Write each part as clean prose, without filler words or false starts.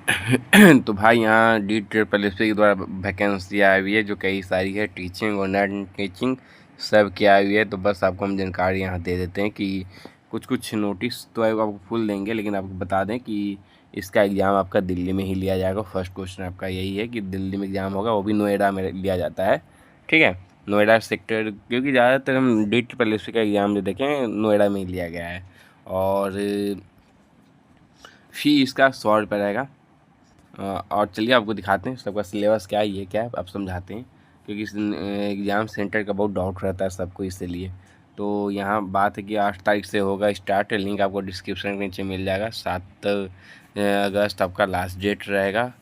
तो भाई यहाँ डी ट्रिपल एस के द्वारा वैकेंसी आई हुई है जो कई सारी है, टीचिंग और नॉन टीचिंग सब की आई हुई है। तो बस आपको हम जानकारी यहाँ दे देते हैं कि कुछ कुछ नोटिस तो आपको फुल देंगे, लेकिन आपको बता दें कि इसका एग्ज़ाम आपका दिल्ली में ही लिया जाएगा। फर्स्ट क्वेश्चन आपका यही है कि दिल्ली में एग्ज़ाम होगा, वो भी नोएडा में लिया जाता है। ठीक है, नोएडा सेक्टर, क्योंकि ज़्यादातर हम डी ट्रिपल एस का एग्ज़ाम जो देखें नोएडा में ही लिया गया है। और फ़ी इसका 100 रुपये रहेगा। और चलिए आपको दिखाते हैं सबका सिलेबस क्या है, ये क्या है, आप समझाते हैं, क्योंकि इस एग्ज़ाम सेंटर का बहुत डाउट रहता है सबको, इसीलिए। तो यहाँ बात है कि 8 तारीख से होगा स्टार्ट। लिंक आपको डिस्क्रिप्शन के नीचे मिल जाएगा। 7 अगस्त आपका लास्ट डेट रहेगा।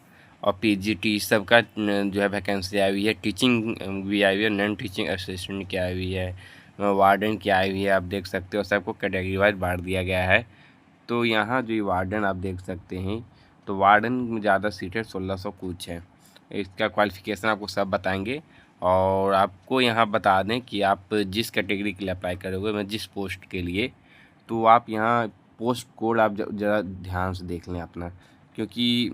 और पीजीटी सब का जो है वैकेंसी आई हुई है। टीचिंग भी आई हुई है, नॉन टीचिंग असिस्टेंट की आई हुई है, वार्डन की आई हुई है। आप देख सकते हो सबको कैटेगरी वाइज बांट दिया गया है। तो यहाँ जो ये वार्डन आप देख सकते हैं, तो वार्डन में ज़्यादा सीट है, 1600 कुछ है। इसका क्वालिफ़िकेशन आपको सब बताएंगे। और आपको यहाँ बता दें कि आप जिस कैटेगरी के लिए अप्लाई करोगे, मैं जिस पोस्ट के लिए, तो आप यहाँ पोस्ट कोड आप ज़रा ध्यान से देख लें अपना, क्योंकि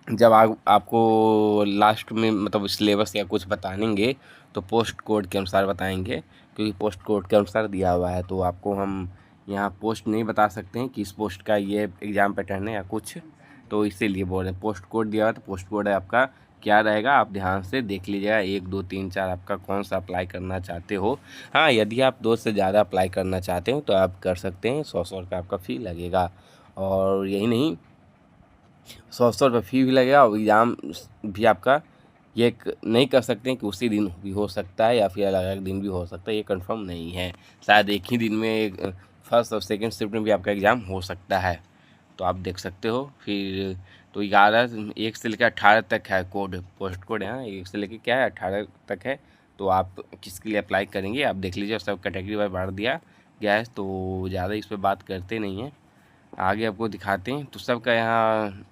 जब आपको लास्ट में मतलब सिलेबस या कुछ बताएंगे तो पोस्ट कोड के अनुसार बताएंगे, क्योंकि पोस्ट कोड के अनुसार दिया हुआ है। तो आपको हम यहाँ पोस्ट नहीं बता सकते हैं कि इस पोस्ट का ये एग्ज़ाम पैटर्न है या कुछ, तो इसीलिए बोल रहे हैं। पोस्ट कोड दिया हुआ है, तो पोस्ट कोड है आपका क्या रहेगा, आप ध्यान से देख लीजिएगा। 1 2 3 4 आपका कौन सा अप्लाई करना चाहते हो। हाँ, यदि आप 2 से ज़्यादा अप्लाई करना चाहते हो तो आप कर सकते हैं। 100 रुपये आपका फ़ी लगेगा। और यही नहीं, 100 रुपये फ़ी भी लगेगा। और एग्ज़ाम भी आपका ये नहीं कर सकते हैं कि उसी दिन भी हो सकता है या फिर अलग अलग दिन भी हो सकता है, ये कंफर्म नहीं है। शायद एक ही दिन में फर्स्ट और सेकंड शिफ्ट में भी आपका एग्ज़ाम हो सकता है। तो आप देख सकते हो। फिर तो 11 1 से लेकर 18 तक है कोड, पोस्ट कोड है। 1 से लेकर क्या है 18 तक है। तो आप किसके लिए अप्लाई करेंगे आप देख लीजिए। सब कैटेगरी वाइज बांट दिया गया है, तो ज़्यादा इस पर बात करते नहीं हैं, आगे आपको दिखाते हैं। तो सबका यहाँ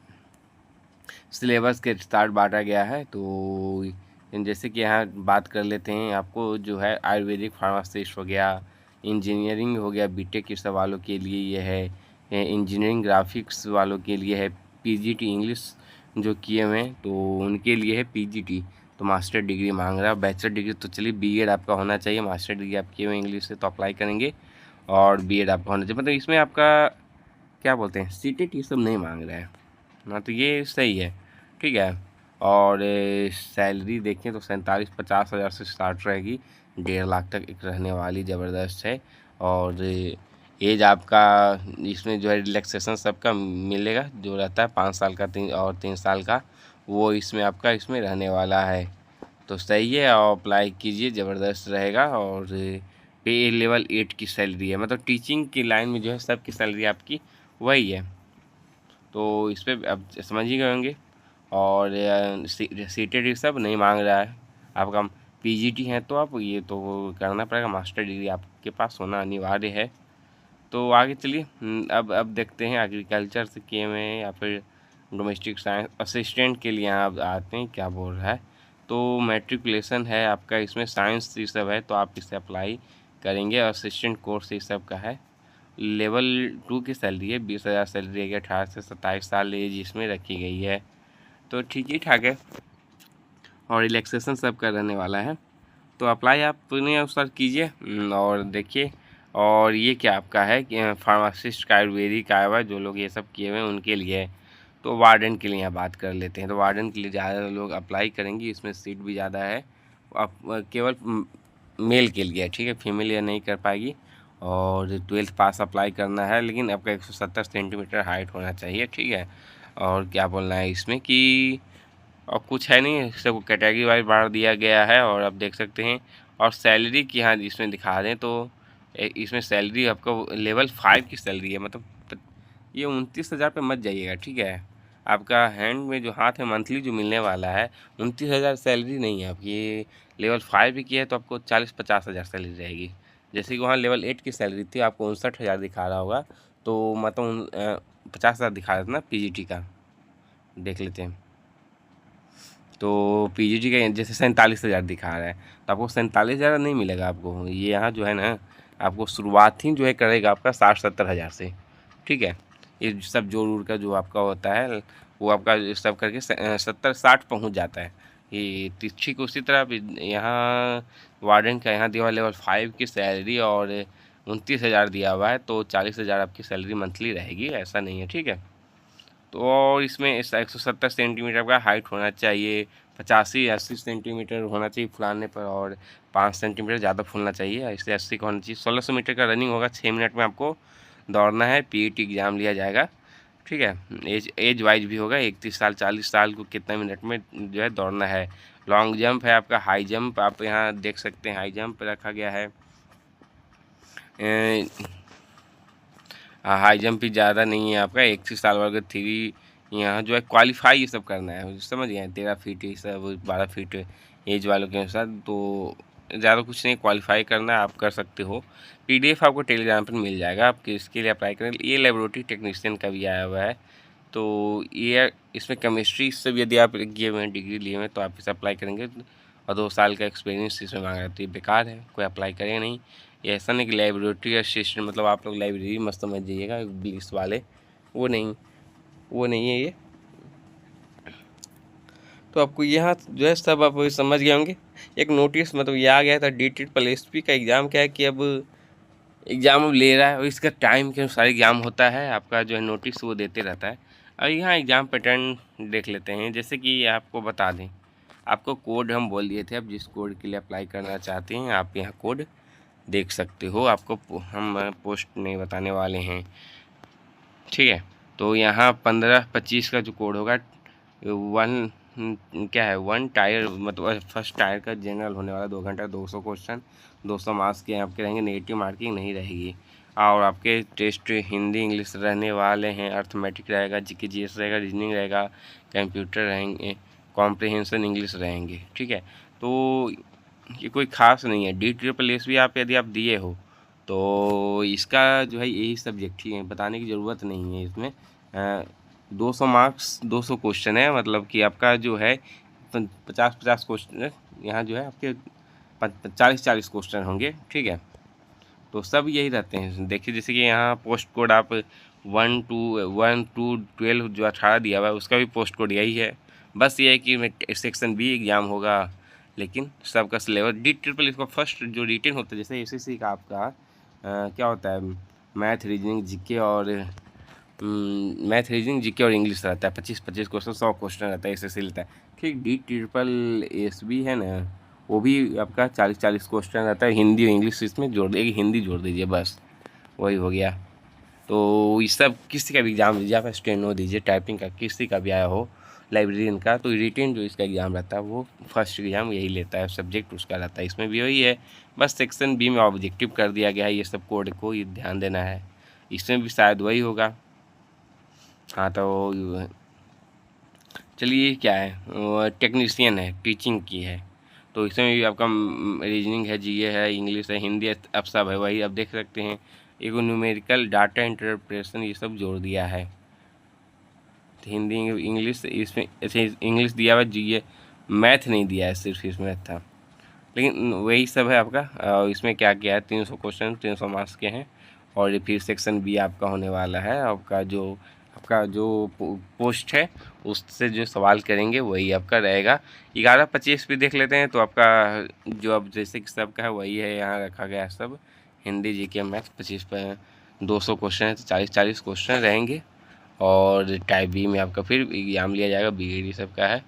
सिलेबस के स्टार्ट बांटा गया है। तो जैसे कि यहाँ बात कर लेते हैं, आपको जो है आयुर्वेदिक फार्मासिस्ट हो गया, इंजीनियरिंग हो गया, बीटेक के सवालों के लिए ये है, इंजीनियरिंग ग्राफिक्स वालों के लिए है, पीजीटी इंग्लिश जो किए हुए हैं तो उनके लिए है पीजीटी। तो मास्टर डिग्री मांग रहा है, बैचलर डिग्री तो चलिए बीएड आपका होना चाहिए। मास्टर डिग्री आप किए हुए इंग्लिश से तो अप्लाई करेंगे, और बीएड आपका होना चाहिए। मतलब इसमें आपका क्या बोलते हैं, सीटेट ये सब नहीं मांग रहा है ना, तो ये सही है। ठीक है। और सैलरी देखें तो 47-50 हज़ार से स्टार्ट रहेगी, 1.5 लाख तक एक रहने वाली, ज़बरदस्त है। और एज आपका इसमें जो है रिलैक्सेशन सबका मिलेगा, जो रहता है 5 साल का 3 साल का, वो इसमें आपका इसमें रहने वाला है। तो सही है, और अप्लाई कीजिए, ज़बरदस्त रहेगा। और पे लेवल 8 की सैलरी है, मतलब टीचिंग की लाइन में जो है सबकी सैलरी आपकी वही है। तो इस पर अब समझ ही गए होंगे। और सीटेड ये सब नहीं मांग रहा है आपका। पीजीटी है तो आप ये तो करना पड़ेगा, मास्टर डिग्री आपके पास होना अनिवार्य है। तो आगे चलिए, अब देखते हैं एग्रीकल्चर से किए हुए हैं या फिर डोमेस्टिक साइंस असिस्टेंट के लिए आप आते हैं क्या बोल रहा है। तो मैट्रिकुलेशन है आपका, इसमें साइंस ये सब है तो आप इसे अप्लाई करेंगे। असिस्टेंट कोर्स ये सब का है। लेवल 2 की सैलरी है, 20,000 सैलरी है। 18 से 27 साल एज इसमें रखी गई है, तो ठीक ही ठाक है। और रिलैक्सेशन सब का रहने वाला है। तो अप्लाई आपने उस पर कीजिए। और देखिए, और ये क्या आपका है कि फार्मासिस्ट का आयुर्वेदिक आया हुआ है, जो लोग ये सब किए हुए हैं उनके लिए है। तो वार्डन के लिए यहाँ बात कर लेते हैं। तो वार्डन के लिए ज़्यादा लोग अप्लाई करेंगे, इसमें सीट भी ज़्यादा है। आप केवल मेल के लिए, ठीक है, फीमेल ये नहीं कर पाएगी। और 12th पास अप्लाई करना है, लेकिन आपका 170 सेंटीमीटर हाइट होना चाहिए, ठीक है। और क्या बोलना है इसमें कि और कुछ है नहीं, सबको कैटेगरी वाइज बांट दिया गया है। और आप देख सकते हैं। और सैलरी की यहाँ इसमें दिखा दें तो इसमें सैलरी आपको लेवल 5 की सैलरी है। मतलब ये 29,000 पे मत जाइएगा, ठीक है। आपका हैंड में जो हाथ है मंथली जो मिलने वाला है, 29,000 सैलरी नहीं है आपकी। ये लेवल 5 भी की है तो आपको 40-50 हज़ार सैलरी रहेगी। जैसे कि वहाँ लेवल 8 की सैलरी थी, आपको 59,000 दिखा रहा होगा, तो मतलब 50,000 दिखा रहा था ना पीजीटी का। देख लेते हैं। तो पीजीटी का जैसे 47,000 दिखा रहा है, तो आपको 47,000 नहीं मिलेगा आपको। ये यहाँ जो है ना, आपको शुरुआत ही जो है करेगा आपका 60-70 हज़ार से, ठीक है। ये सब जोड़ उड़ कर जो आपका होता है वो आपका सब करके 70-60 पहुँच जाता है। ये ठीक उसी तरह अब यहाँ वार्डन का यहाँ दिया हुआ लेवल 5 की सैलरी और 29,000 दिया हुआ है, तो 40,000 आपकी सैलरी मंथली रहेगी, ऐसा नहीं है, ठीक है। तो और इसमें 170 सेंटीमीटर का हाइट होना चाहिए, 85-80 सेंटीमीटर होना चाहिए फुलाने पर, और 5 सेंटीमीटर ज़्यादा फूलना चाहिए, ऐसे 80 का होना चाहिए। 1600 मीटर का रनिंग होगा, 6 मिनट में आपको दौड़ना है। पीईटी एग्ज़ाम लिया जाएगा, ठीक है। एज वाइज भी होगा, 31 साल 40 साल को कितना मिनट में जो है दौड़ना है। लॉन्ग जंप है आपका, हाई जंप आप यहाँ देख सकते हैं, हाई जंप रखा गया है। हाई जंप भी ज़्यादा नहीं है आपका, 31 साल वर्ग 3 यहाँ जो है क्वालिफाई ये सब करना है, समझ गए। 13 फीट ये सब, 12 फीट एज वालों के अनुसार, तो ज़्यादा कुछ नहीं, क्वालिफाई करना है, आप कर सकते हो। पीडीएफ आपको टेलीग्राम पर मिल जाएगा, आप इसके लिए अप्लाई करें। ये लेबोरेटरी टेक्नीशियन का भी आया हुआ है, तो ये इसमें केमिस्ट्री सब यदि आप किए हुए हैं, डिग्री लिए हुए हैं, तो आप इसे अप्लाई करेंगे, और 2 साल का एक्सपीरियंस इसमें मांगा है, तो ये बेकार है, कोई अप्लाई करेगा नहीं। ये ऐसा नहीं कि लाइब्रेरी असिस्टेंट मतलब आप लोग लाइब्रेरी मत समझ जाइएगा इंग्लिश वाले, वो नहीं है ये। तो आपको यहाँ जो है सब आप समझ गए होंगे। एक नोटिस मतलब ये आ गया था, DSSP का एग्ज़ाम क्या है कि अब एग्ज़ाम अब ले रहा है, और इसका टाइम के अनुसार एग्ज़ाम होता है, आपका जो है नोटिस वो देते रहता है। अब यहाँ एग्ज़ाम पैटर्न देख लेते हैं, जैसे कि आपको बता दें, आपको कोड हम बोल दिए थे, अब जिस कोड के लिए अप्लाई करना चाहते हैं आप यहाँ कोड देख सकते हो। आपको हम पोस्ट नहीं बताने वाले हैं, ठीक है। तो यहाँ 15-25 का जो कोड होगा, वन क्या है, 1 टायर मतलब फर्स्ट टायर का जनरल होने वाला, 2 घंटा 200 क्वेश्चन, 200 मार्क्स के आपके रहेंगे, नेगेटिव मार्किंग नहीं रहेगी। और आपके टेस्ट हिंदी इंग्लिश रहने वाले हैं, अर्थमेटिक रहेगा, जीके जीएस रहेगा, रीजनिंग रहेगा, कंप्यूटर रहेंगे, कॉम्प्रिहेंशन इंग्लिश रहेंगे, ठीक है। तो ये कोई ख़ास नहीं है। DSSS भी आप यदि आप दिए हो तो इसका जो है यही सब्जेक्ट ही है, बताने की ज़रूरत नहीं है इसमें। 200 मार्क्स 200 क्वेश्चन है, मतलब कि आपका जो है 50-50 क्वेश्चन यहाँ जो है आपके 40-40 क्वेश्चन होंगे, ठीक है। तो सब यही रहते हैं, देखिए जैसे कि यहाँ पोस्ट कोड आप 1 to 12 जो 18 दिया हुआ है, उसका भी पोस्ट कोड यही है। बस ये है कि सेक्शन बी एग्ज़ाम होगा, लेकिन सबका सिलेबस DSSS का फर्स्ट जो रिटेन होता है, जैसे SSC का आपका क्या होता है, मैथ रीजनिंग जीके और इंग्लिश रहता है, 25-25 क्वेश्चन, 100 क्वेश्चन रहता है, SSC लेता है, ठीक। DSSS भी है ना, वो भी आपका 40-40 क्वेश्चन रहता है, हिंदी और इंग्लिश इसमें जोड़ दीजिए, हिंदी जोड़ दीजिए, बस वही हो गया। तो ये सब किसी का भी एग्ज़ाम दीजिए, आप स्टेनो दीजिए, टाइपिंग का किसी का भी आया हो, लाइब्रेरियन का, तो रिटेन जो इसका एग्ज़ाम रहता है वो फर्स्ट एग्ज़ाम यही लेता है, सब्जेक्ट उसका रहता है, इसमें भी वही है। बस सेक्शन बी में ऑब्जेक्टिव कर दिया गया है, ये सब कोड को ये ध्यान देना है, इसमें भी शायद वही होगा। हाँ, तो चलिए क्या है, टेक्नीशियन है, टीचिंग की है, तो इसमें भी आपका रीजनिंग है, जीए है, इंग्लिश है, हिंदी है, अब सब है वही, अब देख सकते हैं। एक न्यूमेरिकल डाटा इंटरप्रेशन ये सब जोड़ दिया है, हिंदी इंग्लिश इसमें ऐसे इंग्लिश दिया हुआ, जीए मैथ नहीं दिया है, सिर्फ इसमें था, लेकिन वही सब है आपका। और इसमें क्या क्या है, 300 क्वेश्चन 300 मार्क्स के हैं, और ये फिर सेक्शन बी आपका होने वाला है। आपका जो पोस्ट है उससे जो सवाल करेंगे वही आपका रहेगा। 11-25 भी देख लेते हैं, तो आपका जो अब जैसे कि सबका है वही है, यहाँ रखा गया है सब, हिंदी जीके मैथ 25 पर 200 क्वेश्चन है, तो 40-40 क्वेश्चन रहेंगे। और टाइप बी में आपका फिर एग्ज़ाम लिया जाएगा, BED सबका है,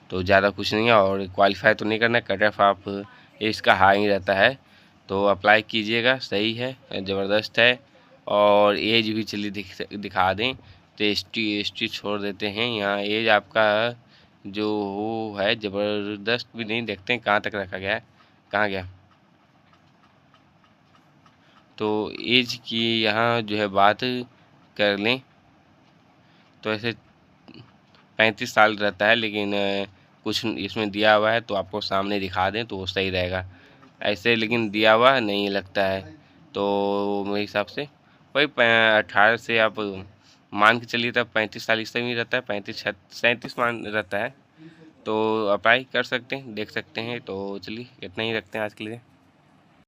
तो ज़्यादा कुछ नहीं है, और क्वालिफाई तो नहीं करना, कट ऑफ आप इसका हाई रहता है, तो अप्लाई कीजिएगा, सही है, ज़बरदस्त है। और एज भी चलिए दिखा दें, तो ST छोड़ देते हैं, यहाँ एज आपका जो वो है ज़बरदस्त भी नहीं, देखते हैं कहाँ तक रखा गया है, कहाँ गया। तो एज की यहाँ जो है बात कर लें तो ऐसे 35 साल रहता है, लेकिन कुछ इसमें दिया हुआ है, तो आपको सामने दिखा दें तो वो सही रहेगा, ऐसे लेकिन दिया हुआ नहीं लगता है। तो मेरे हिसाब से वही 18 से आप मान के चलिए, तब 35 साल इससे भी रहता है, 35-37 मान रहता है, तो अप्लाई कर सकते हैं, देख सकते हैं। तो चलिए इतना ही रखते हैं आज के लिए।